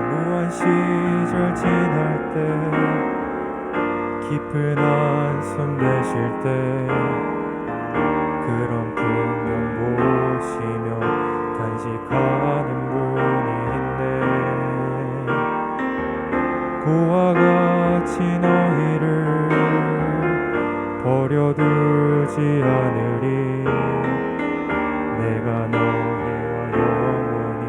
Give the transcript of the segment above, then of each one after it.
무한 시절 지날 때 깊은 한숨 내쉴 때 그런 풍경 보시며 간직하는 분이 있네. 고와 같이 너희를 버려두지 않으리. 내가 너희와 영원히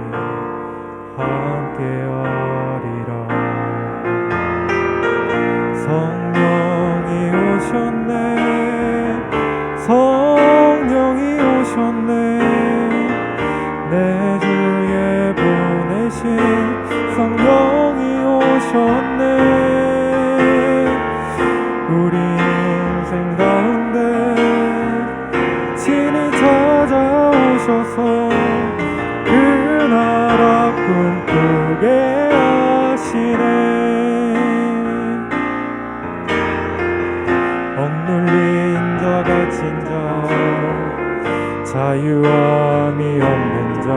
함께하리라. 성령이 오셨네. 성령이 오셨네. 내 주에 보내신 성령이 오셨네. 우리 인생 가운데 친히 찾아오셔서 그 나라 꿈꾸게 하시네. 억눌린 자 갇힌 자 자유함이 없는 자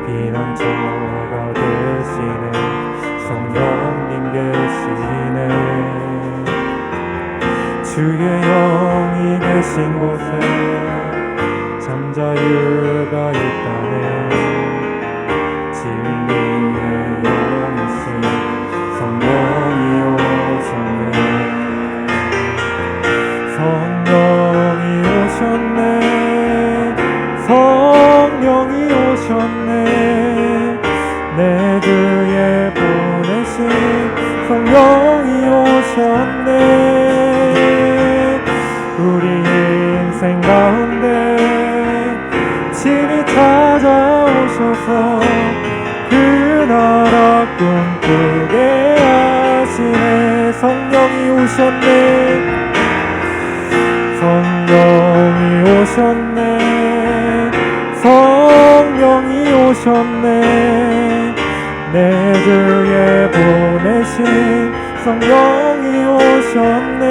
피난처가 되시네. 성령님 계시네. 주의 영이 계신 곳에 잠자유가 있다네. 진리의 영이신 성령이 오셨네. 성령이 오셨네. 성령이 오셨네. 내 주에 보내신 성령이 오셨네. 우리 인생 가운데 친히 찾아오셔서 그 나라 꿈꾸게 하시네. 성령이 오셨네. 성령이 오셨네. 성령이 오셨네. 내 주에 보내신 성령이 오셨네.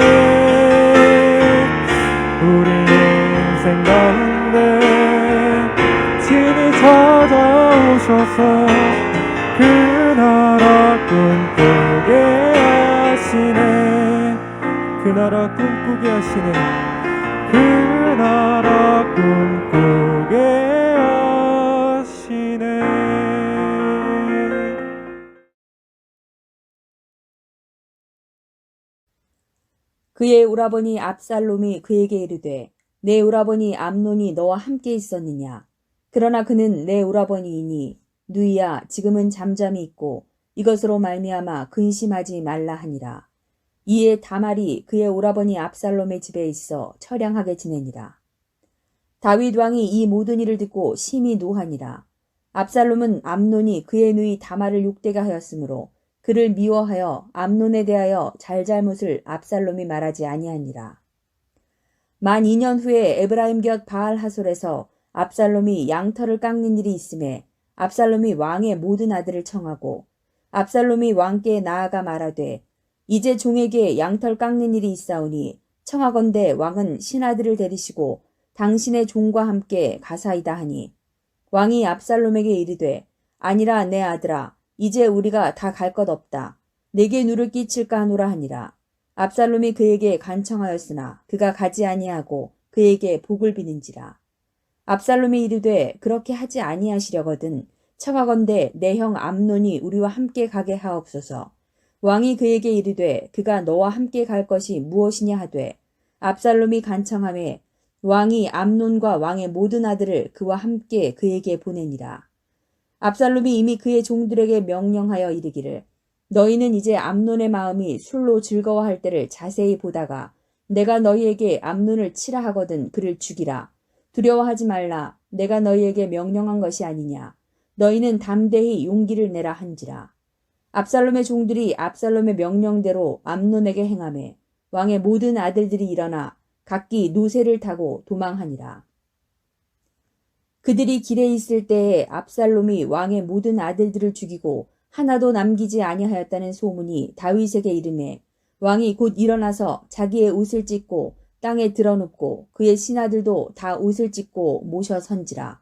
우리 인생 가운데 친히 찾아오셔서 그 나라 꿈꾸게 하시네. 그 나라 꿈꾸게 하시네. 그 나라 꿈꾸게 하시네. 그의 오라버니 압살롬이 그에게 이르되 내 오라버니 암논이 너와 함께 있었느냐. 그러나 그는 내 오라버니이니 누이야 지금은 잠잠히 있고 이것으로 말미암아 근심하지 말라 하니라. 이에 다말이 그의 오라버니 압살롬의 집에 있어 처량하게 지내니라. 다윗 왕이 이 모든 일을 듣고 심히 노하니라. 압살롬은 암논이 그의 누이 다말을 욕되게 하였으므로 그를 미워하여 암논에 대하여 잘잘못을 압살롬이 말하지 아니하니라. 만 2년 후에 에브라임 곁 바알 하솔에서 압살롬이 양털을 깎는 일이 있음에 압살롬이 왕의 모든 아들을 청하고 압살롬이 왕께 나아가 말하되 이제 종에게 양털 깎는 일이 있사오니 청하건대 왕은 신하들을 데리시고 당신의 종과 함께 가사이다 하니 왕이 압살롬에게 이르되 아니라 내 아들아 이제 우리가 다 갈 것 없다. 내게 누를 끼칠까 하노라 하니라. 압살롬이 그에게 간청하였으나 그가 가지 아니하고 그에게 복을 비는지라. 압살롬이 이르되 그렇게 하지 아니하시려거든 청하건대 내 형 암논이 우리와 함께 가게 하옵소서. 왕이 그에게 이르되 그가 너와 함께 갈 것이 무엇이냐 하되 압살롬이 간청하매 왕이 암논과 왕의 모든 아들을 그와 함께 그에게 보내니라. 압살롬이 이미 그의 종들에게 명령하여 이르기를 너희는 이제 암논의 마음이 술로 즐거워할 때를 자세히 보다가 내가 너희에게 암논을 치라 하거든 그를 죽이라. 두려워하지 말라. 내가 너희에게 명령한 것이 아니냐. 너희는 담대히 용기를 내라 한지라. 압살롬의 종들이 압살롬의 명령대로 암논에게 행하매 왕의 모든 아들들이 일어나 각기 노새를 타고 도망하니라. 그들이 길에 있을 때에 압살롬이 왕의 모든 아들들을 죽이고 하나도 남기지 아니하였다는 소문이 다윗에게 이르매 왕이 곧 일어나서 자기의 옷을 찢고 땅에 드러눕고 그의 신하들도 다 옷을 찢고 모셔 선지라.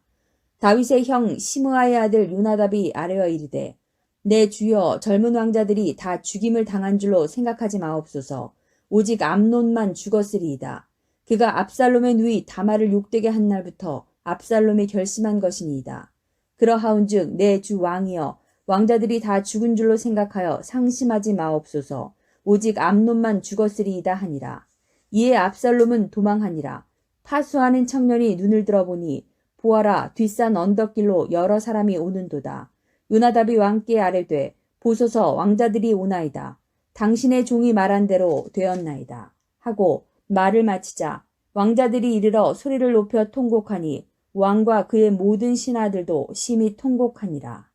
다윗의 형 시므아의 아들 요나답이 아뢰어 이르되 내 주여 젊은 왕자들이 다 죽임을 당한 줄로 생각하지 마옵소서. 오직 암논만 죽었으리이다. 그가 압살롬의 누이 다말을 욕되게 한 날부터 압살롬이 결심한 것이니이다. 그러하온즉 내 주 왕이여 왕자들이 다 죽은 줄로 생각하여 상심하지 마옵소서. 오직 암논만 죽었으리이다 하니라. 이에 압살롬은 도망하니라. 파수하는 청년이 눈을 들어보니 보아라 뒷산 언덕길로 여러 사람이 오는도다. 요나답이 왕께 아뢰되 보소서 왕자들이 오나이다. 당신의 종이 말한 대로 되었나이다. 하고 말을 마치자 왕자들이 이르러 소리를 높여 통곡하니 왕과 그의 모든 신하들도 심히 통곡하니라.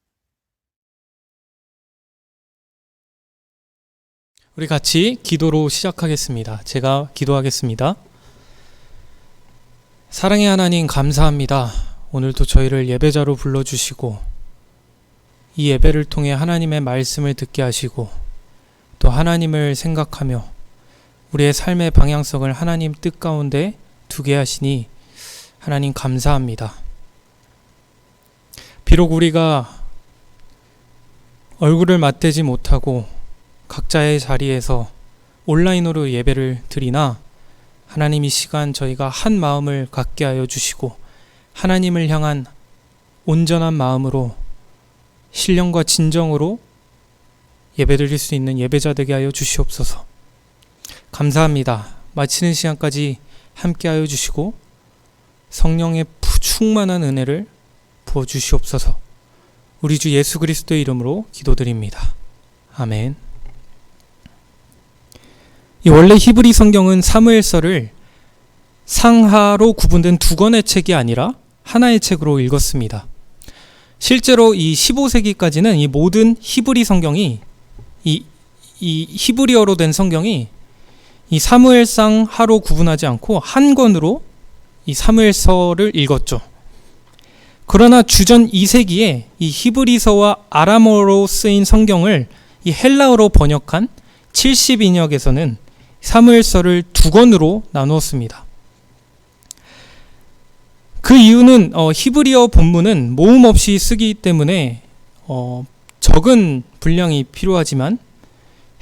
우리 같이 기도로 시작하겠습니다. 제가 기도하겠습니다. 사랑의 하나님 감사합니다. 오늘도 저희를 예배자로 불러주시고 이 예배를 통해 하나님의 말씀을 듣게 하시고 또 하나님을 생각하며 우리의 삶의 방향성을 하나님 뜻 가운데 두게 하시니 하나님 감사합니다. 비록 우리가 얼굴을 맞대지 못하고 각자의 자리에서 온라인으로 예배를 드리나 하나님 이 시간 저희가 한 마음을 갖게 하여 주시고 하나님을 향한 온전한 마음으로 신령과 진정으로 예배드릴 수 있는 예배자 되게 하여 주시옵소서. 감사합니다. 마치는 시간까지 함께하여 주시고 성령의 충만한 은혜를 부어주시옵소서. 우리 주 예수 그리스도의 이름으로 기도드립니다. 아멘. 원래 히브리 성경은 사무엘서를 상하로 구분된 두 권의 책이 아니라 하나의 책으로 읽었습니다. 실제로 이 15세기까지는 이 모든 히브리 성경이 이 히브리어로 된 성경이 이 사무엘상 하로 구분하지 않고 한 권으로 이 사무엘서를 읽었죠. 그러나 주전 2세기에 이 히브리서와 아람어로 쓰인 성경을 이 헬라어로 번역한 70인역에서는 사무엘서를 두 권으로 나누었습니다. 그 이유는 히브리어 본문은 모음 없이 쓰기 때문에 적은 분량이 필요하지만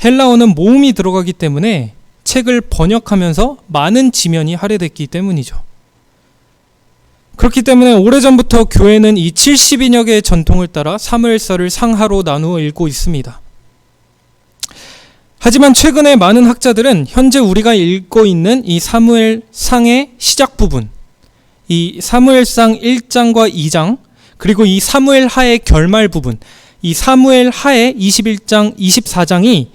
헬라어는 모음이 들어가기 때문에 책을 번역하면서 많은 지면이 할애됐기 때문이죠. 그렇기 때문에 오래전부터 교회는 이 70인역의 전통을 따라 사무엘서를 상하로 나누어 읽고 있습니다. 하지만 최근에 많은 학자들은 현재 우리가 읽고 있는 이 사무엘상의 시작 부분, 이 사무엘상 1장과 2장, 그리고 이 사무엘하의 결말 부분, 이 사무엘하의 21장, 24장이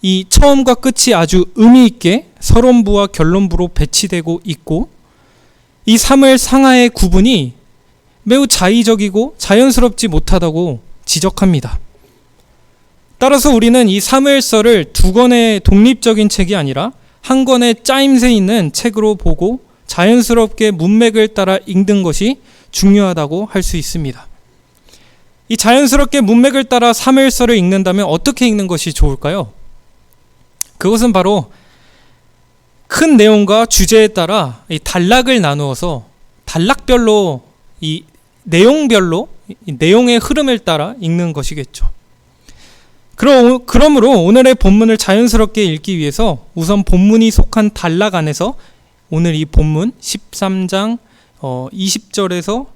이 처음과 끝이 아주 의미 있게 서론부와 결론부로 배치되고 있고 이 사무엘상하의 구분이 매우 자의적이고 자연스럽지 못하다고 지적합니다. 따라서 우리는 이 사무엘서를 두 권의 독립적인 책이 아니라 한 권의 짜임새 있는 책으로 보고 자연스럽게 문맥을 따라 읽는 것이 중요하다고 할 수 있습니다. 이 자연스럽게 문맥을 따라 사무엘서를 읽는다면 어떻게 읽는 것이 좋을까요? 그것은 바로 큰 내용과 주제에 따라 이 단락을 나누어서 단락별로 이 내용별로 이 내용의 흐름을 따라 읽는 것이겠죠. 그러므로 오늘의 본문을 자연스럽게 읽기 위해서 우선 본문이 속한 단락 안에서 오늘 이 본문 13장 20절에서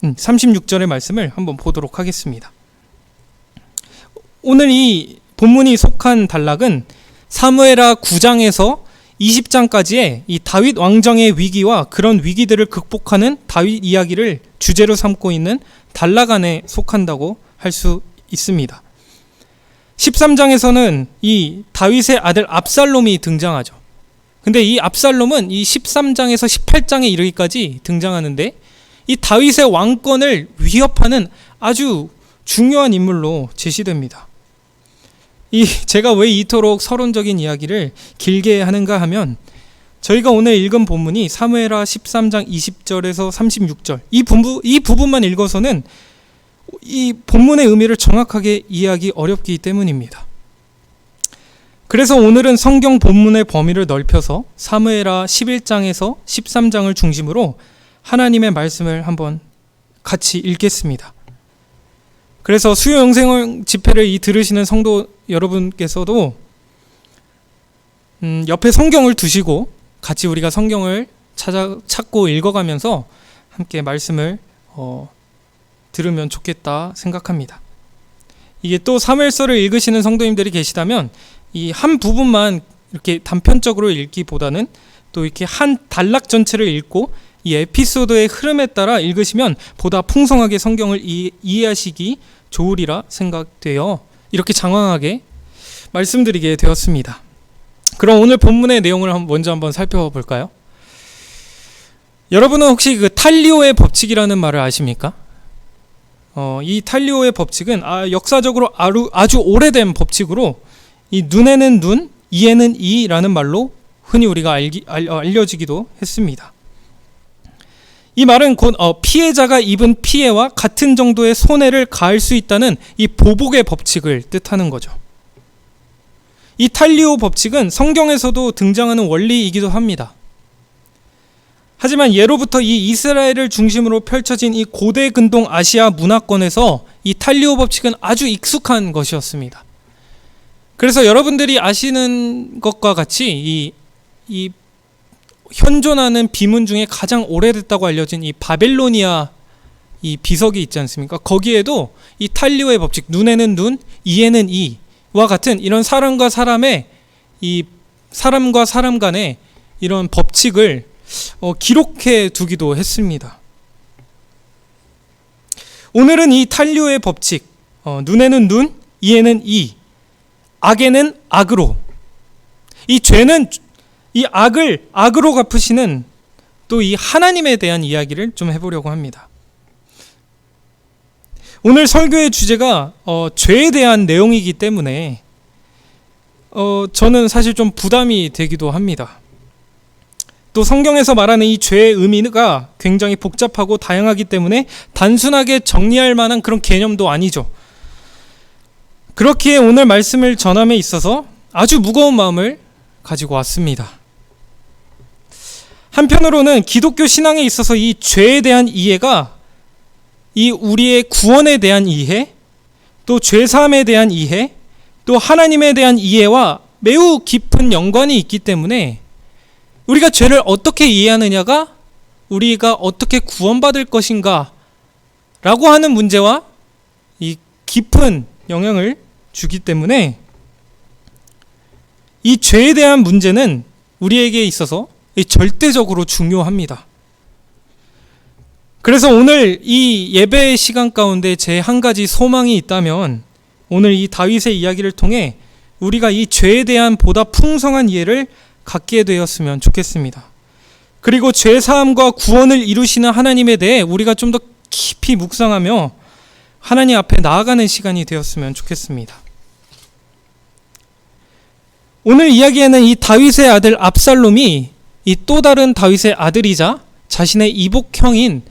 36절의 말씀을 한번 보도록 하겠습니다. 오늘 이 본문이 속한 단락은 사무엘하 9장에서 20장까지의 이 다윗 왕정의 위기와 그런 위기들을 극복하는 다윗 이야기를 주제로 삼고 있는 단락 안에 속한다고 할 수 있습니다. 13장에서는 이 다윗의 아들 압살롬이 등장하죠. 근데 이 압살롬은 이 13장에서 18장에 이르기까지 등장하는데 이 다윗의 왕권을 위협하는 아주 중요한 인물로 제시됩니다. 제가 왜 이토록 서론적인 이야기를 길게 하는가 하면 저희가 오늘 읽은 본문이 사무엘하 13장 20절에서 36절 이 부분만 읽어서는 이 본문의 의미를 정확하게 이해하기 어렵기 때문입니다. 그래서 오늘은 성경 본문의 범위를 넓혀서 사무엘하 11장에서 13장을 중심으로 하나님의 말씀을 한번 같이 읽겠습니다. 그래서 수요 영생 집회를 들으시는 성도 여러분께서도 옆에 성경을 두시고 같이 우리가 성경을 찾고 읽어가면서 함께 말씀을 들으면 좋겠다 생각합니다. 이게 또 사무엘서를 읽으시는 성도님들이 계시다면 이 한 부분만 이렇게 단편적으로 읽기보다는 또 이렇게 한 단락 전체를 읽고 이 에피소드의 흐름에 따라 읽으시면 보다 풍성하게 성경을 이해하시기 좋으리라 생각되어 이렇게 장황하게 말씀드리게 되었습니다. 그럼 오늘 본문의 내용을 먼저 한번 살펴볼까요? 여러분은 혹시 그 탈리오의 법칙이라는 말을 아십니까? 이 탈리오의 법칙은 역사적으로 아주 오래된 법칙으로 이 눈에는 눈, 이에는 이라는 말로 흔히 우리가 알려지기도 했습니다. 이 말은 곧 피해자가 입은 피해와 같은 정도의 손해를 가할 수 있다는 이 보복의 법칙을 뜻하는 거죠. 이 탈리오 법칙은 성경에서도 등장하는 원리이기도 합니다. 하지만 예로부터 이 이스라엘을 중심으로 펼쳐진 이 고대 근동 아시아 문화권에서 이 탈리오 법칙은 아주 익숙한 것이었습니다. 그래서 여러분들이 아시는 것과 같이 이 현존하는 비문 중에 가장 오래됐다고 알려진 이 바벨로니아 이 비석이 있지 않습니까? 거기에도 이 탈리오의 법칙, 눈에는 눈, 이에는 이와 같은 이런 사람과 사람 간의 이런 법칙을 기록해 두기도 했습니다. 오늘은 이 탈리오의 법칙, 눈에는 눈, 이에는 이, 악에는 악으로, 이 죄는 이 악으로 갚으시는 또 이 하나님에 대한 이야기를 좀 해보려고 합니다. 오늘 설교의 주제가 죄에 대한 내용이기 때문에 저는 사실 좀 부담이 되기도 합니다. 또 성경에서 말하는 이 죄의 의미가 굉장히 복잡하고 다양하기 때문에 단순하게 정리할 만한 그런 개념도 아니죠. 그렇기에 오늘 말씀을 전함에 있어서 아주 무거운 마음을 가지고 왔습니다. 한편으로는 기독교 신앙에 있어서 이 죄에 대한 이해가 이 우리의 구원에 대한 이해, 또 죄사함에 대한 이해, 또 하나님에 대한 이해와 매우 깊은 연관이 있기 때문에 우리가 죄를 어떻게 이해하느냐가 우리가 어떻게 구원받을 것인가 라고 하는 문제와 이 깊은 영향을 주기 때문에 이 죄에 대한 문제는 우리에게 있어서 절대적으로 중요합니다. 그래서 오늘 이 예배의 시간 가운데 제 한 가지 소망이 있다면 오늘 이 다윗의 이야기를 통해 우리가 이 죄에 대한 보다 풍성한 이해를 갖게 되었으면 좋겠습니다. 그리고 죄사함과 구원을 이루시는 하나님에 대해 우리가 좀 더 깊이 묵상하며 하나님 앞에 나아가는 시간이 되었으면 좋겠습니다. 오늘 이야기에는 이 다윗의 아들 압살롬이 이 또 다른 다윗의 아들이자 자신의 이복 형제인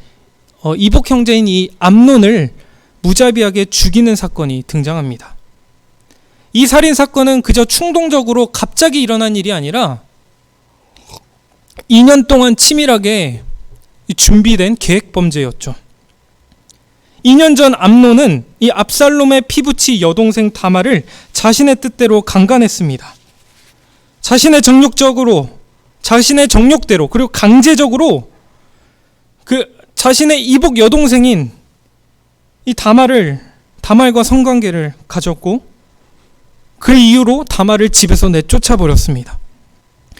이 암논을 무자비하게 죽이는 사건이 등장합니다. 이 살인 사건은 그저 충동적으로 갑자기 일어난 일이 아니라 2년 동안 치밀하게 준비된 계획 범죄였죠. 2년 전 암논은 이 압살롬의 피부치 여동생 다말을 자신의 뜻대로 강간했습니다. 자신의 정욕대로 그리고 강제적으로 자신의 이복 여동생인 이 다말과 성관계를 가졌고 그 이후로 다말을 집에서 내쫓아 버렸습니다.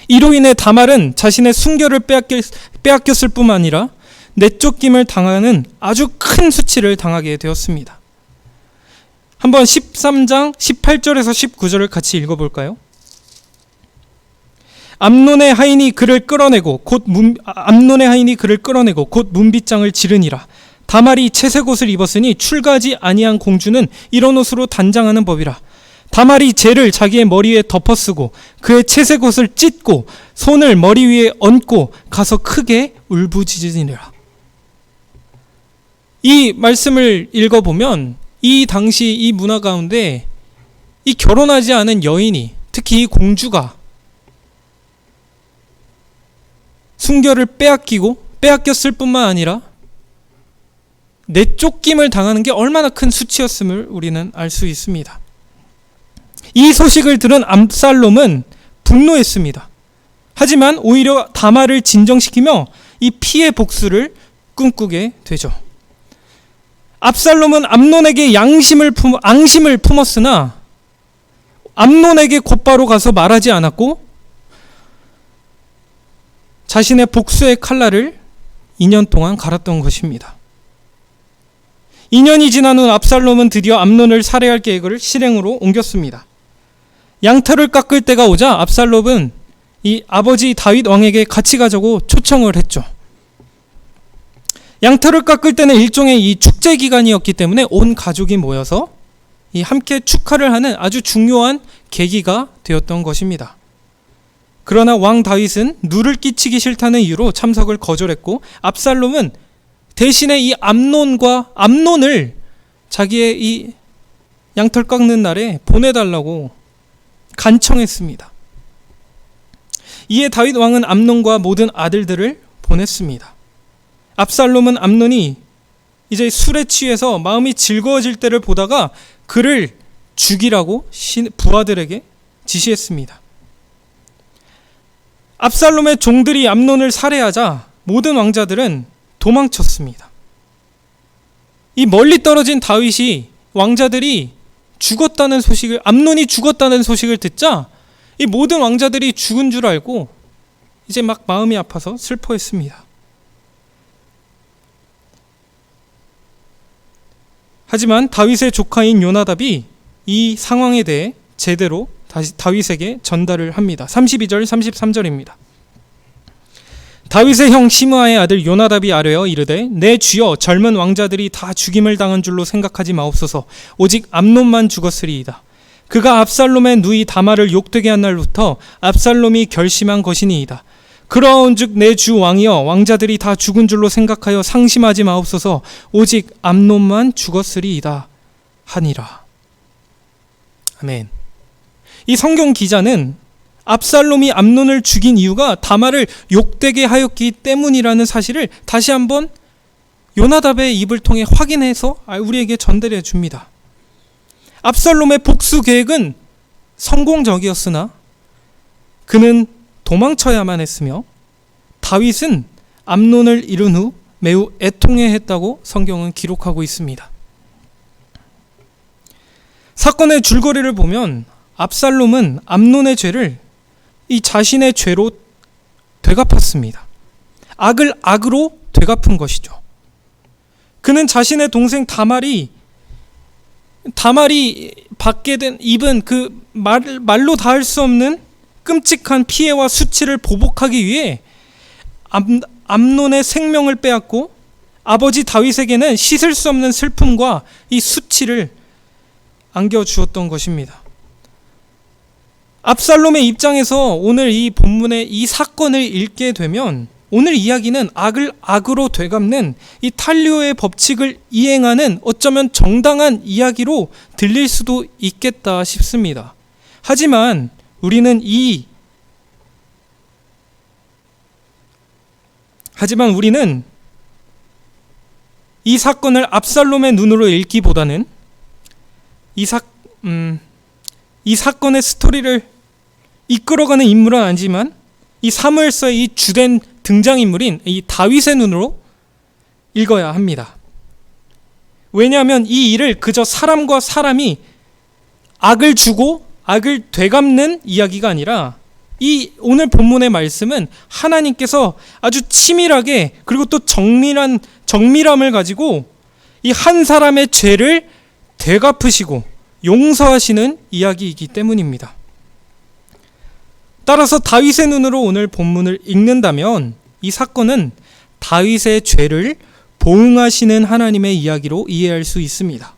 이로 인해 다말은 자신의 순결을 빼앗겼을 뿐만 아니라 내쫓김을 당하는 아주 큰 수치를 당하게 되었습니다. 한번 13장 18절에서 19절을 같이 읽어볼까요? 암논의 하인이 그를 끌어내고 곧 문빗장을 지르니라. 다말이 채색 옷을 입었으니 출가하지 아니한 공주는 이런 옷으로 단장하는 법이라. 다말이 재를 자기의 머리 위에 덮어쓰고 그의 채색 옷을 찢고 손을 머리 위에 얹고 가서 크게 울부짖으니라. 이 말씀을 읽어보면 이 당시 이 문화 가운데 이 결혼하지 않은 여인이, 특히 이 공주가 순결을 빼앗겼을 뿐만 아니라 내쫓김을 당하는 게 얼마나 큰 수치였음을 우리는 알 수 있습니다. 이 소식을 들은 압살롬은 분노했습니다. 하지만 오히려 다말을 진정시키며 이 피해 복수를 꿈꾸게 되죠. 압살롬은 암논에게 앙심을 품었으나 암논에게 곧바로 가서 말하지 않았고 자신의 복수의 칼날을 2년 동안 갈았던 것입니다. 2년이 지난 후 압살롬은 드디어 암논을 살해할 계획을 실행으로 옮겼습니다. 양털을 깎을 때가 오자 압살롬은 이 아버지 다윗 왕에게 같이 가자고 초청을 했죠. 양털을 깎을 때는 일종의 이 축제 기간이었기 때문에 온 가족이 모여서 이 함께 축하를 하는 아주 중요한 계기가 되었던 것입니다. 그러나 왕 다윗은 누를 끼치기 싫다는 이유로 참석을 거절했고 압살롬은 대신에 이 암논을 자기의 이 양털 깎는 날에 보내달라고 간청했습니다. 이에 다윗 왕은 암논과 모든 아들들을 보냈습니다. 압살롬은 암논이 이제 술에 취해서 마음이 즐거워질 때를 보다가 그를 죽이라고 부하들에게 지시했습니다. 압살롬의 종들이 암논을 살해하자 모든 왕자들은 도망쳤습니다. 이 멀리 떨어진 다윗이 왕자들이 암논이 죽었다는 소식을 듣자 이 모든 왕자들이 죽은 줄 알고 이제 막 마음이 아파서 슬퍼했습니다. 하지만 다윗의 조카인 요나답이 이 상황에 대해 제대로 다시 다윗에게 전달을 합니다. 32절 33절입니다. 다윗의 형 시므아의 아들 요나답이 아뢰어 이르되 내 주여 젊은 왕자들이 다 죽임을 당한 줄로 생각하지 마옵소서. 오직 암논만 죽었으리이다. 그가 압살롬의 누이 다말을 욕되게 한 날부터 압살롬이 결심한 것이니이다. 그러온즉 내 주 왕이여 왕자들이 다 죽은 줄로 생각하여 상심하지 마옵소서. 오직 암논만 죽었으리이다 하니라. 아멘. 이 성경 기자는 압살롬이 암논을 죽인 이유가 다말을 욕되게 하였기 때문이라는 사실을 다시 한번 요나답의 입을 통해 확인해서 우리에게 전달해 줍니다. 압살롬의 복수 계획은 성공적이었으나 그는 도망쳐야만 했으며 다윗은 암논을 잃은 후 매우 애통해했다고 성경은 기록하고 있습니다. 사건의 줄거리를 보면 압살롬은 암논의 죄를 이 자신의 죄로 되갚았습니다. 악을 악으로 되갚은 것이죠. 그는 자신의 동생 다말이 받게 된 입은 그 말로 닿을 수 없는 끔찍한 피해와 수치를 보복하기 위해 암논의 생명을 빼앗고 아버지 다윗에게는 씻을 수 없는 슬픔과 이 수치를 안겨주었던 것입니다. 압살롬의 입장에서 오늘 이 본문의 이 사건을 읽게 되면 오늘 이야기는 악을 악으로 되갚는 이 탈리오의 법칙을 이행하는 어쩌면 정당한 이야기로 들릴 수도 있겠다 싶습니다. 하지만 우리는 이 사건을 압살롬의 눈으로 읽기보다는 이 사건의 스토리를 이끌어가는 인물은 아니지만 이 사무엘서의 이 주된 등장인물인 이 다윗의 눈으로 읽어야 합니다. 왜냐하면 이 일을 그저 사람과 사람이 악을 주고 악을 되갚는 이야기가 아니라 이 오늘 본문의 말씀은 하나님께서 아주 치밀하게 그리고 또 정밀함을 가지고 이 한 사람의 죄를 되갚으시고 용서하시는 이야기이기 때문입니다. 따라서 다윗의 눈으로 오늘 본문을 읽는다면 이 사건은 다윗의 죄를 보응하시는 하나님의 이야기로 이해할 수 있습니다.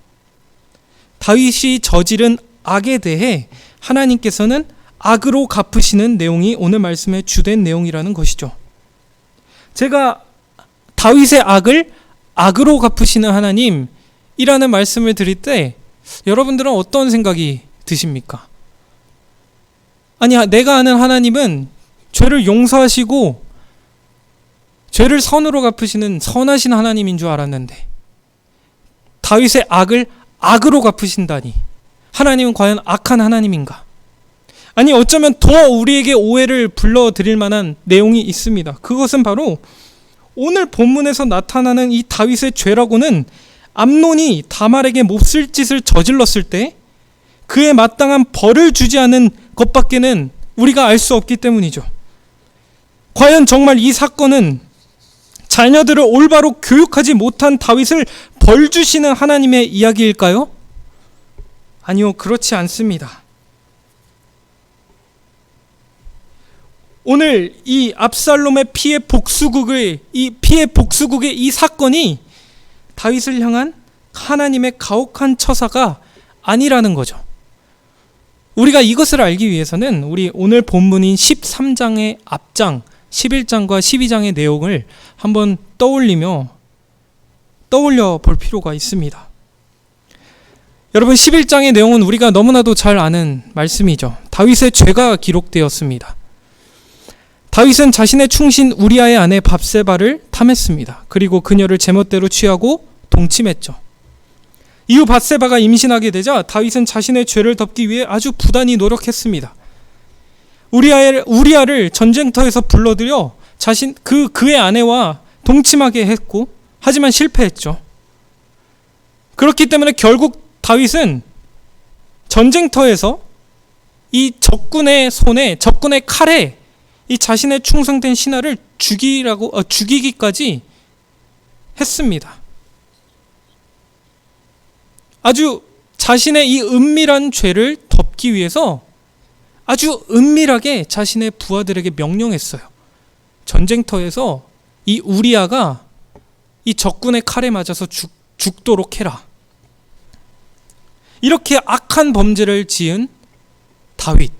다윗이 저지른 악에 대해 하나님께서는 악으로 갚으시는 내용이 오늘 말씀의 주된 내용이라는 것이죠. 제가 다윗의 악을 악으로 갚으시는 하나님이라는 말씀을 드릴 때 여러분들은 어떤 생각이 드십니까? 아니, 내가 아는 하나님은 죄를 용서하시고 죄를 선으로 갚으시는 선하신 하나님인 줄 알았는데 다윗의 악을 악으로 갚으신다니, 하나님은 과연 악한 하나님인가? 아니, 어쩌면 더 우리에게 오해를 불러드릴 만한 내용이 있습니다. 그것은 바로 오늘 본문에서 나타나는 이 다윗의 죄라고는 암논이 다말에게 몹쓸 짓을 저질렀을 때 그에 마땅한 벌을 주지 않은 것밖에는 우리가 알 수 없기 때문이죠. 과연 정말 이 사건은 자녀들을 올바로 교육하지 못한 다윗을 벌 주시는 하나님의 이야기일까요? 아니요, 그렇지 않습니다. 오늘 이 압살롬의 피해 복수국의 이 사건이 다윗을 향한 하나님의 가혹한 처사가 아니라는 거죠. 우리가 이것을 알기 위해서는 우리 오늘 본문인 13장의 앞장 11장과 12장의 내용을 한번 떠올려 볼 필요가 있습니다. 여러분, 11장의 내용은 우리가 너무나도 잘 아는 말씀이죠. 다윗의 죄가 기록되었습니다. 다윗은 자신의 충신 우리아의 아내 밧세바를 탐했습니다. 그리고 그녀를 제멋대로 취하고 동침했죠. 이후 밧세바가 임신하게 되자 다윗은 자신의 죄를 덮기 위해 아주 부단히 노력했습니다. 우리아를 전쟁터에서 불러들여 그의 아내와 동침하게 했고, 하지만 실패했죠. 그렇기 때문에 결국 다윗은 전쟁터에서 이 적군의 칼에 이 자신의 충성된 신하를 죽이기까지 했습니다. 아주 자신의 이 은밀한 죄를 덮기 위해서 아주 은밀하게 자신의 부하들에게 명령했어요. 전쟁터에서 이 우리아가 이 적군의 칼에 맞아서 죽도록 해라. 이렇게 악한 범죄를 지은 다윗.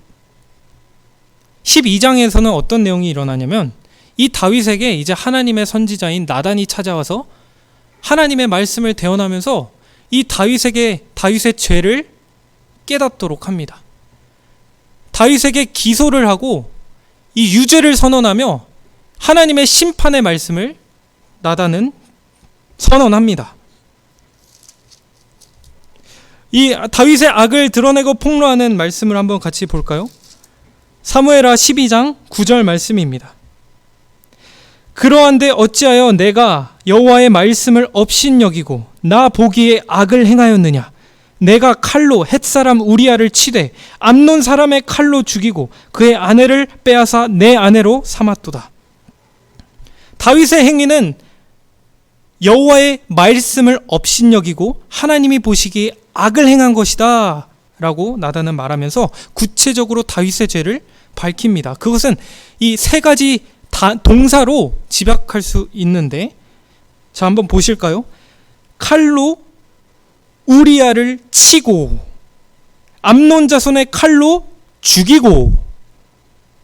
12장에서는 어떤 내용이 일어나냐면 이 다윗에게 이제 하나님의 선지자인 나단이 찾아와서 하나님의 말씀을 대언하면서 이 다윗의 죄를 깨닫도록 합니다. 다윗에게 기소를 하고 이 유죄를 선언하며 하나님의 심판의 말씀을 나단은 선언합니다. 이 다윗의 악을 드러내고 폭로하는 말씀을 한번 같이 볼까요? 사무엘하 12장 9절 말씀입니다. 그러한데 어찌하여 내가 여호와의 말씀을 업신여기고 나 보기에 악을 행하였느냐? 내가 칼로 헷사람 우리아를 치되 암논 사람의 칼로 죽이고 그의 아내를 빼앗아 내 아내로 삼았도다. 다윗의 행위는 여호와의 말씀을 업신여기고 하나님이 보시기에 악을 행한 것이다 라고 나단은 말하면서 구체적으로 다윗의 죄를 밝힙니다. 그것은 이 세 가지 동사로 집약할 수 있는데, 자, 한번 보실까요? 칼로 우리아를 치고, 암논 자손의 칼로 죽이고,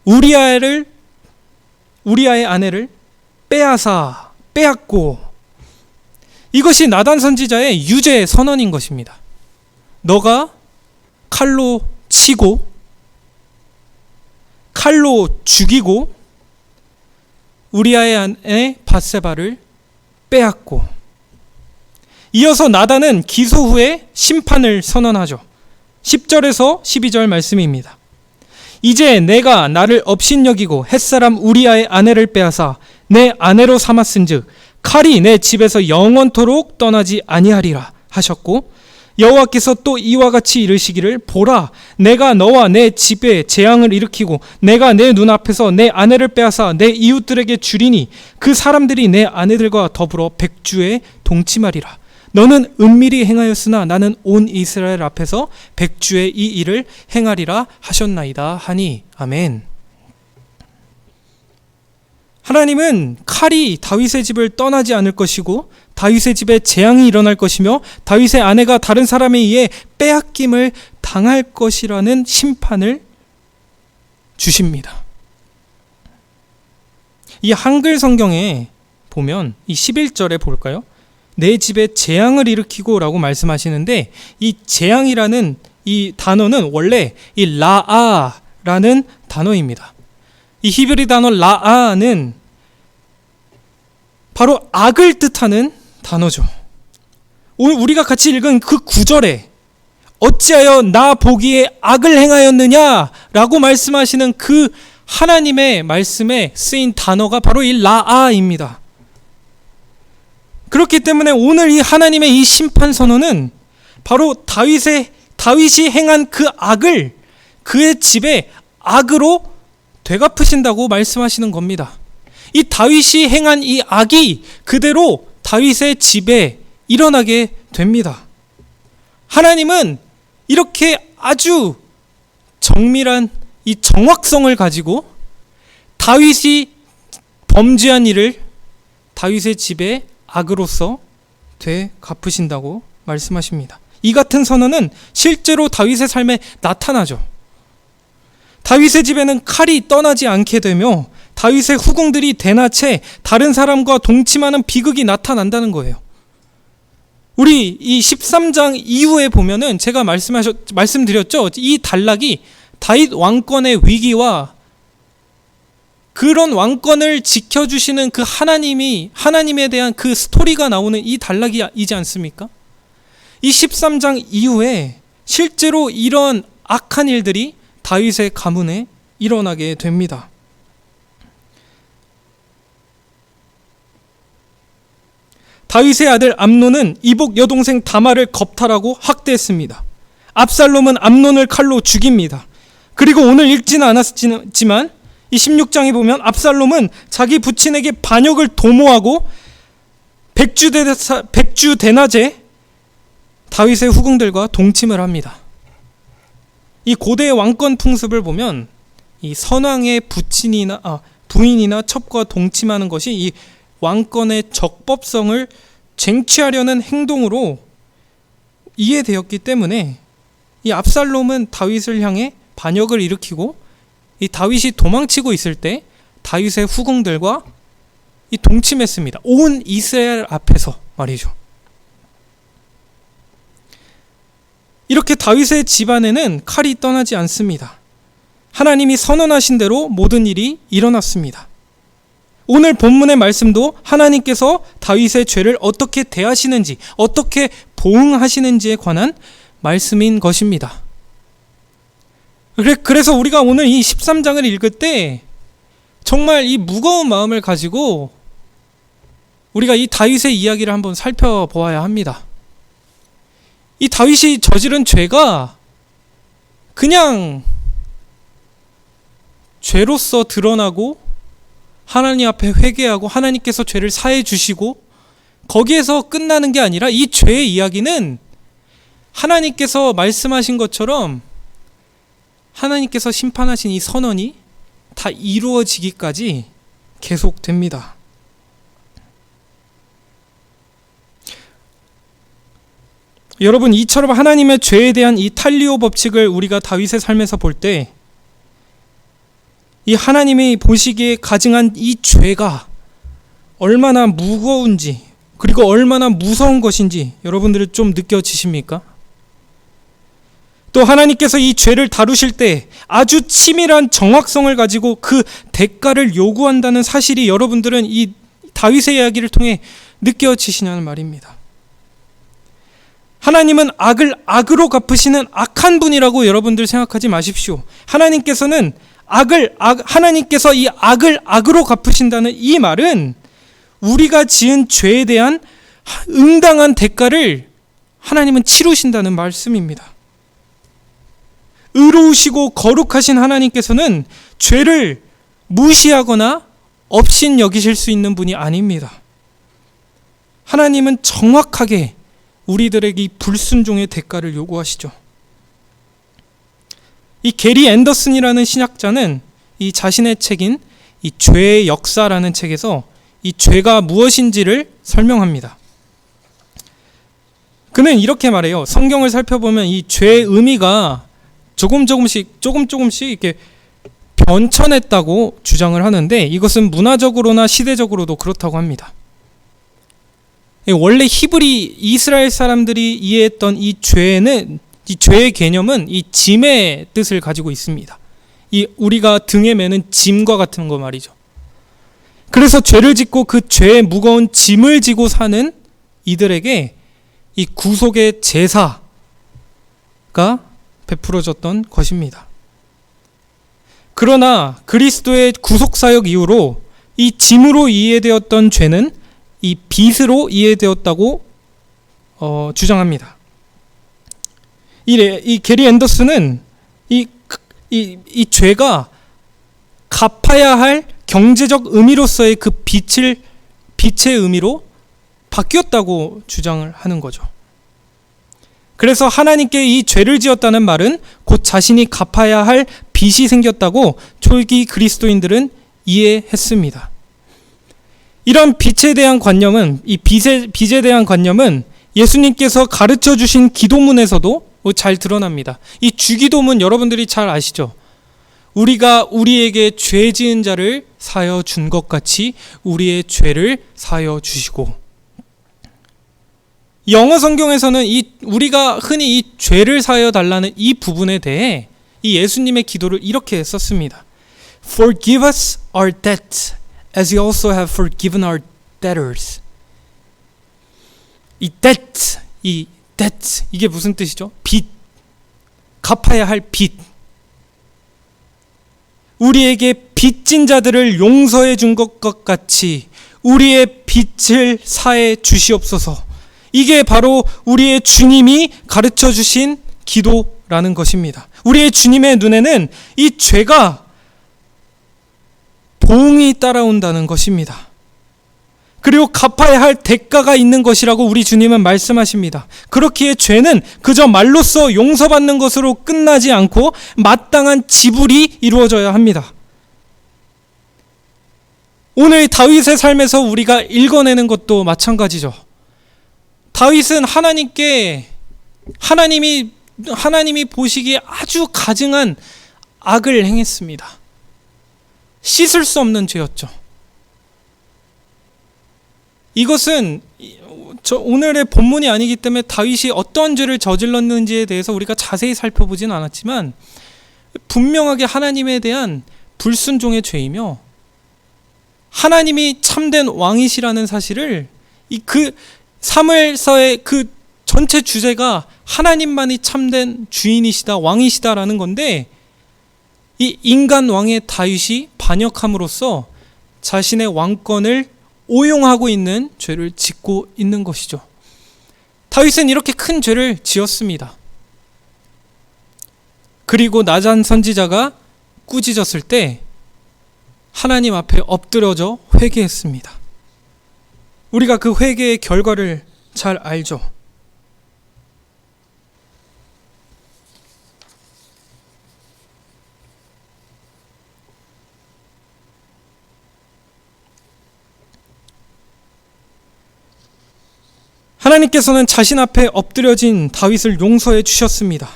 우리아의 아내를 빼앗고, 이것이 나단 선지자의 유죄 선언인 것입니다. 너가 칼로 치고, 칼로 죽이고, 우리아의 아내 밧세바를 빼앗고, 이어서 나단은 기소 후에 심판을 선언하죠. 10절에서 12절 말씀입니다. 이제 내가 나를 업신여기고 햇사람 우리아의 아내를 빼앗아 내 아내로 삼았은즉 칼이 내 집에서 영원토록 떠나지 아니하리라 하셨고, 여호와께서 또 이와 같이 이르시기를 보라, 내가 너와 내 집에 재앙을 일으키고 내가 내 눈앞에서 내 아내를 빼앗아 내 이웃들에게 주리니 그 사람들이 내 아내들과 더불어 백주에 동침하리라. 너는 은밀히 행하였으나 나는 온 이스라엘 앞에서 백주의 이 일을 행하리라 하셨나이다 하니. 아멘. 하나님은 칼이 다윗의 집을 떠나지 않을 것이고 다윗의 집에 재앙이 일어날 것이며 다윗의 아내가 다른 사람에 의해 빼앗김을 당할 것이라는 심판을 주십니다. 이 한글 성경에 보면 이 11절에 볼까요? 내 집에 재앙을 일으키고 라고 말씀하시는데, 이 재앙이라는 이 단어는 원래 이 라아라는 단어입니다. 이 히브리 단어 라아는 바로 악을 뜻하는 단어죠. 오늘 우리가 같이 읽은 그 9절에 어찌하여 나 보기에 악을 행하였느냐 라고 말씀하시는 그 하나님의 말씀에 쓰인 단어가 바로 이 라아입니다. 그렇기 때문에 오늘 이 하나님의 이 심판 선언은 바로 다윗이 행한 그 악을 그의 집에 악으로 되갚으신다고 말씀하시는 겁니다. 이 다윗이 행한 이 악이 그대로 다윗의 집에 일어나게 됩니다. 하나님은 이렇게 아주 정밀한 이 정확성을 가지고 다윗이 범죄한 일을 다윗의 집에 악으로서 되갚으신다고 말씀하십니다. 이 같은 선언은 실제로 다윗의 삶에 나타나죠. 다윗의 집에는 칼이 떠나지 않게 되며 다윗의 후궁들이 대낮에 다른 사람과 동침하는 비극이 나타난다는 거예요. 우리 이 13장 이후에 보면은 제가 말씀드렸죠. 이 단락이 다윗 왕권의 위기와 그런 왕권을 지켜주시는 그 하나님에 대한 그 스토리가 나오는 이 단락이지 않습니까? 이 13장 이후에 실제로 이런 악한 일들이 다윗의 가문에 일어나게 됩니다. 다윗의 아들 암논은 이복 여동생 다말을 겁탈하고 학대했습니다. 압살롬은 암논을 칼로 죽입니다. 그리고 오늘 읽지는 않았지만 이 16장에 보면 압살롬은 자기 부친에게 반역을 도모하고 백주 대낮에 다윗의 후궁들과 동침을 합니다. 이 고대의 왕권 풍습을 보면 이 선왕의 부인이나 첩과 동침하는 것이 이 왕권의 적법성을 쟁취하려는 행동으로 이해되었기 때문에 이 압살롬은 다윗을 향해 반역을 일으키고 이 다윗이 도망치고 있을 때 다윗의 후궁들과 이 동침했습니다. 온 이스라엘 앞에서 말이죠. 이렇게 다윗의 집안에는 칼이 떠나지 않습니다. 하나님이 선언하신 대로 모든 일이 일어났습니다. 오늘 본문의 말씀도 하나님께서 다윗의 죄를 어떻게 대하시는지, 어떻게 보응하시는지에 관한 말씀인 것입니다. 그래서 우리가 오늘 이 13장을 읽을 때 정말 이 무거운 마음을 가지고 우리가 이 다윗의 이야기를 한번 살펴보아야 합니다. 이 다윗이 저지른 죄가 그냥 죄로서 드러나고 하나님 앞에 회개하고 하나님께서 죄를 사해 주시고 거기에서 끝나는 게 아니라 이 죄의 이야기는 하나님께서 말씀하신 것처럼 하나님께서 심판하신 이 선언이 다 이루어지기까지 계속됩니다. 여러분, 이처럼 하나님의 죄에 대한 이 탈리오 법칙을 우리가 다윗의 삶에서 볼 때 이 하나님이 보시기에 가증한 이 죄가 얼마나 무거운지 그리고 얼마나 무서운 것인지 여러분들은 좀 느껴지십니까? 또 하나님께서 이 죄를 다루실 때 아주 치밀한 정확성을 가지고 그 대가를 요구한다는 사실이 여러분들은 이 다윗의 이야기를 통해 느껴지시냐는 말입니다. 하나님은 악을 악으로 갚으시는 악한 분이라고 여러분들 생각하지 마십시오. 하나님께서 이 악을 악으로 갚으신다는 이 말은 우리가 지은 죄에 대한 응당한 대가를 하나님은 치르신다는 말씀입니다. 의로우시고 거룩하신 하나님께서는 죄를 무시하거나 없인 여기실 수 있는 분이 아닙니다. 하나님은 정확하게 우리들에게 이 불순종의 대가를 요구하시죠. 이 게리 앤더슨이라는 신학자는 이 자신의 책인 이 죄의 역사라는 책에서 이 죄가 무엇인지를 설명합니다. 그는 이렇게 말해요. 성경을 살펴보면 이 죄의 의미가 조금씩 이렇게 변천했다고 주장을 하는데, 이것은 문화적으로나 시대적으로도 그렇다고 합니다. 원래 히브리 이스라엘 사람들이 이해했던 이 죄의 개념은 이 짐의 뜻을 가지고 있습니다. 이 우리가 등에 매는 짐과 같은 거 말이죠. 그래서 죄를 짓고 그 죄의 무거운 짐을 지고 사는 이들에게 이 구속의 제사가 베풀어졌던 것입니다. 그러나 그리스도의 구속사역 이후로 이 짐으로 이해되었던 죄는 이 빚으로 이해되었다고 주장합니다. 이 게리 앤더슨은 이 죄가 갚아야 할 경제적 의미로서의 그 빚의 의미로 바뀌었다고 주장을 하는 거죠. 그래서 하나님께 이 죄를 지었다는 말은 곧 자신이 갚아야 할 빚이 생겼다고 초기 그리스도인들은 이해했습니다. 이런 빚에 대한 관념은, 이 빚에 대한 관념은 예수님께서 가르쳐 주신 기도문에서도 잘 드러납니다. 이 주기도문 여러분들이 잘 아시죠? 우리가 우리에게 죄 지은 자를 사하여 준 것 같이 우리의 죄를 사하여 주시고, 영어 성경에서는 우리가 흔히 이 죄를 사하여 달라는 이 부분에 대해 이 예수님의 기도를 이렇게 썼습니다. Forgive us our debt as you also have forgiven our debtors. 이 debt, 이게 무슨 뜻이죠? 빚, 갚아야 할 빚. 우리에게 빚진 자들을 용서해 준 것 같이 우리의 빚을 사해 주시옵소서. 이게 바로 우리의 주님이 가르쳐 주신 기도라는 것입니다. 우리의 주님의 눈에는 이 죄가 봉이 따라온다는 것입니다. 그리고 갚아야 할 대가가 있는 것이라고 우리 주님은 말씀하십니다. 그렇기에 죄는 그저 말로써 용서받는 것으로 끝나지 않고 마땅한 지불이 이루어져야 합니다. 오늘 다윗의 삶에서 우리가 읽어내는 것도 마찬가지죠. 다윗은 하나님이 보시기에 아주 가증한 악을 행했습니다. 씻을 수 없는 죄였죠. 이것은 오늘의 본문이 아니기 때문에 다윗이 어떠한 죄를 저질렀는지에 대해서 우리가 자세히 살펴보진 않았지만 분명하게 하나님에 대한 불순종의 죄이며, 하나님이 참된 왕이시라는 사실을 그 사무엘서의 그 전체 주제가 하나님만이 참된 주인이시다, 왕이시다라는 건데, 이 인간 왕의 다윗이 반역함으로써 자신의 왕권을 오용하고 있는 죄를 짓고 있는 것이죠. 다윗은 이렇게 큰 죄를 지었습니다. 그리고 나단 선지자가 꾸짖었을 때 하나님 앞에 엎드려져 회개했습니다. 우리가 그 회개의 결과를 잘 알죠. 하나님께서는 자신 앞에 엎드려진 다윗을 용서해 주셨습니다.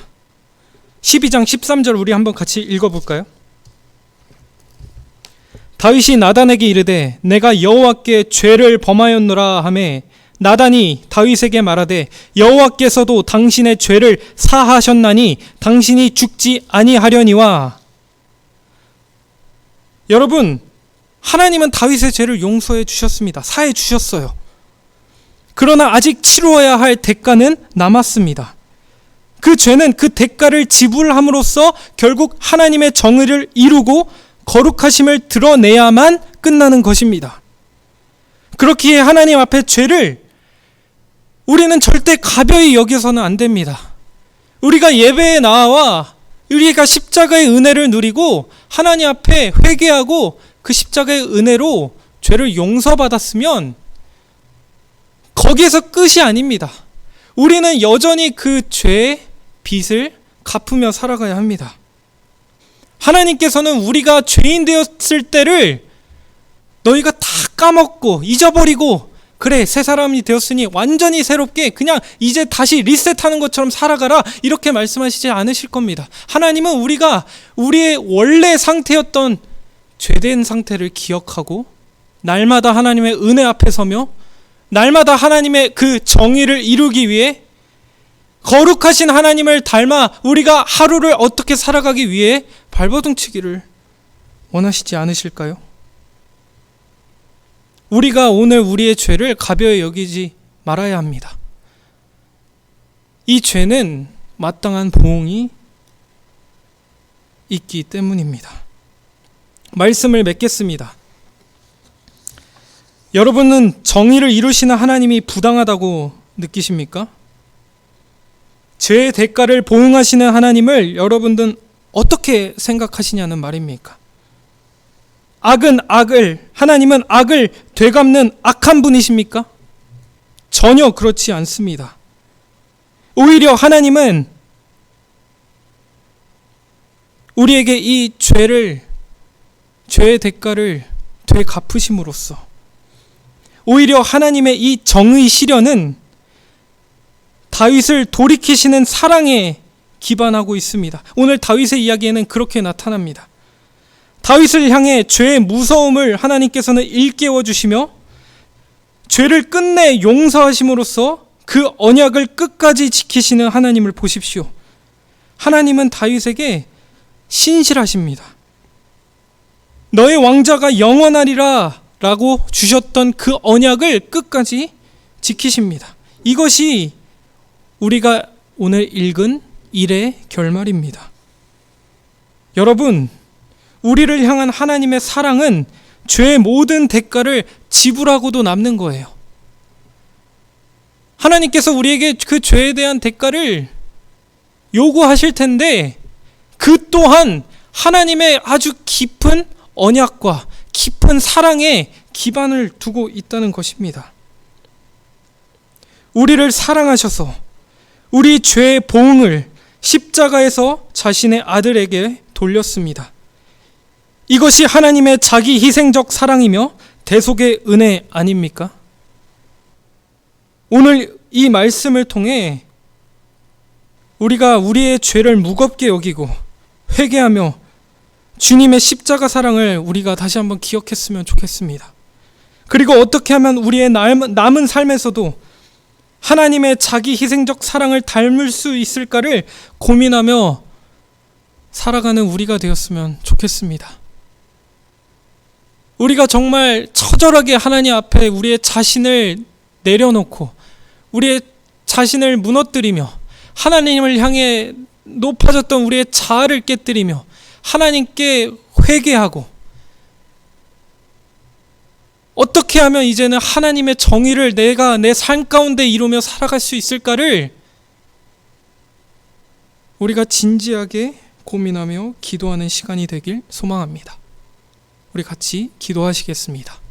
12장 13절 우리 한번 같이 읽어볼까요? 다윗이 나단에게 이르되 내가 여호와께 죄를 범하였노라 하매 나단이 다윗에게 말하되 여호와께서도 당신의 죄를 사하셨나니 당신이 죽지 아니하려니와. 여러분, 하나님은 다윗의 죄를 용서해 주셨습니다. 사해 주셨어요. 그러나 아직 치루어야 할 대가는 남았습니다. 그 죄는 그 대가를 지불함으로써 결국 하나님의 정의를 이루고 거룩하심을 드러내야만 끝나는 것입니다. 그렇기에 하나님 앞에 죄를 우리는 절대 가벼이 여겨서는 안 됩니다. 우리가 예배에 나와 우리가 십자가의 은혜를 누리고 하나님 앞에 회개하고 그 십자가의 은혜로 죄를 용서받았으면 거기에서 끝이 아닙니다. 우리는 여전히 그 죄의 빚을 갚으며 살아가야 합니다. 하나님께서는 우리가 죄인 되었을 때를 너희가 다 까먹고 잊어버리고 그래, 새 사람이 되었으니 완전히 새롭게 그냥 이제 다시 리셋하는 것처럼 살아가라, 이렇게 말씀하시지 않으실 겁니다. 하나님은 우리가 우리의 원래 상태였던 죄된 상태를 기억하고 날마다 하나님의 은혜 앞에 서며 날마다 하나님의 그 정의를 이루기 위해 거룩하신 하나님을 닮아 우리가 하루를 어떻게 살아가기 위해 발버둥치기를 원하시지 않으실까요? 우리가 오늘 우리의 죄를 가벼이 여기지 말아야 합니다. 이 죄는 마땅한 보응이 있기 때문입니다. 말씀을 맺겠습니다. 여러분은 정의를 이루시는 하나님이 부당하다고 느끼십니까? 죄의 대가를 보응하시는 하나님을 여러분들은 어떻게 생각하시냐는 말입니까? 악은 악을, 하나님은 악을 되갚는 악한 분이십니까? 전혀 그렇지 않습니다. 오히려 하나님은 우리에게 이 죄의 대가를 되갚으심으로써 오히려 하나님의 이 정의 실현은 다윗을 돌이키시는 사랑에 기반하고 있습니다. 오늘 다윗의 이야기에는 그렇게 나타납니다. 다윗을 향해 죄의 무서움을 하나님께서는 일깨워 주시며 죄를 끝내 용서하심으로써 그 언약을 끝까지 지키시는 하나님을 보십시오. 하나님은 다윗에게 신실하십니다. 너의 왕자가 영원하리라 라고 주셨던 그 언약을 끝까지 지키십니다. 이것이 우리가 오늘 읽은 일의 결말입니다. 여러분, 우리를 향한 하나님의 사랑은 죄의 모든 대가를 지불하고도 남는 거예요. 하나님께서 우리에게 그 죄에 대한 대가를 요구하실 텐데 그 또한 하나님의 아주 깊은 언약과 깊은 사랑에 기반을 두고 있다는 것입니다. 우리를 사랑하셔서 우리 죄의 보응을 십자가에서 자신의 아들에게 돌렸습니다. 이것이 하나님의 자기 희생적 사랑이며 대속의 은혜 아닙니까? 오늘 이 말씀을 통해 우리가 우리의 죄를 무겁게 여기고 회개하며 주님의 십자가 사랑을 우리가 다시 한번 기억했으면 좋겠습니다. 그리고 어떻게 하면 우리의 남은 삶에서도 하나님의 자기 희생적 사랑을 닮을 수 있을까를 고민하며 살아가는 우리가 되었으면 좋겠습니다. 우리가 정말 처절하게 하나님 앞에 우리의 자신을 내려놓고 우리의 자신을 무너뜨리며 하나님을 향해 높아졌던 우리의 자아를 깨뜨리며 하나님께 회개하고 어떻게 하면 이제는 하나님의 정의를 내가 내 삶 가운데 이루며 살아갈 수 있을까를 우리가 진지하게 고민하며 기도하는 시간이 되길 소망합니다. 우리 같이 기도하시겠습니다.